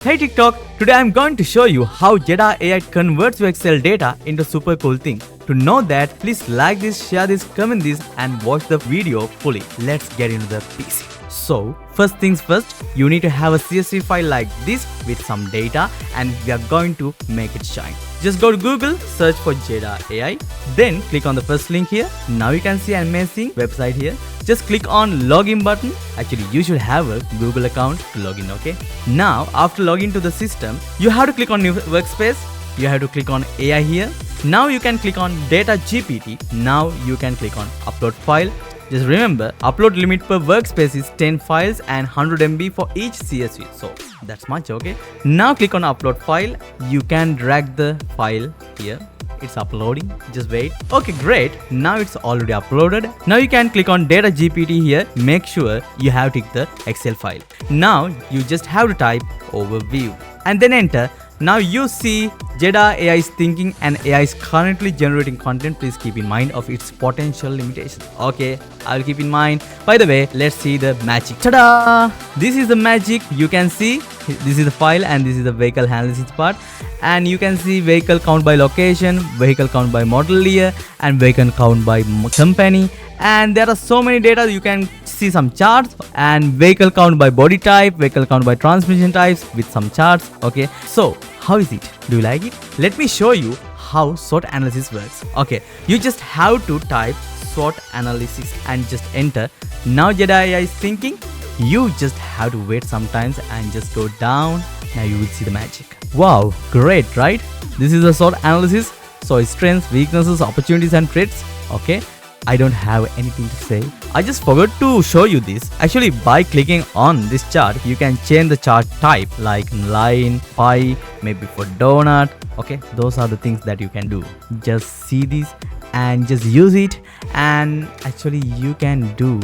Hey TikTok, today I'm going to show you how Jeda AI converts your Excel data into super cool thing. To know that, please like this, share this, comment this and watch the video fully. Let's get into the PC. So, first things first, you need to have a CSV file like this with some data and we are going to make it shine. Just go to Google, search for Jeda AI, then click on the first link here. Now you can see an amazing website here. Just click on login button. Actually, you should have a Google account to log in, okay? Now, after login to the system, you have to click on new workspace. You have to click on AI here. Now you can click on data GPT. Now you can click on upload file. Just remember, upload limit per workspace is 10 files and 100 MB for each CSV. So that's much, okay? Now click on upload file. You can drag the file here. It's uploading. Just wait. Okay, great. Now it's already uploaded. Now you can click on data GPT here. Make sure you have ticked the Excel file. Now you just have to type overview and then enter. Now you see Jeda AI is thinking and AI is currently generating content. Please keep in mind of its potential limitations. Okay, I'll keep in mind. By the way, let's see the magic. Ta-da! This is the magic. You can see this is the file and this is the vehicle analysis part. And you can see vehicle count by location, vehicle count by model year and vehicle count by company. And there are so many data. You can see some charts and vehicle count by body type, vehicle count by transmission types with some charts. Okay, so how is it? Do you like it? Let me show you how SWOT analysis works. Okay, you just have to type SWOT analysis and just enter. Now Jeda AI is thinking. You just have to wait sometimes and just go down. Now you will see the magic. Wow, great, right? This is a SWOT analysis. So its strengths, weaknesses, opportunities and threats. Okay, I don't have anything to say. I just forgot to show you this. Actually, by clicking on this chart, you can change the chart type like line, pie, maybe for donut. Okay, those are the things that you can do. Just see this and just use it. And actually, you can do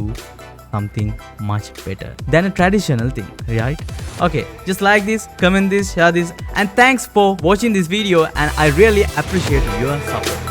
something much better than a traditional thing, right? Okay, just like this, comment this, share this, and thanks for watching this video and I really appreciate your support.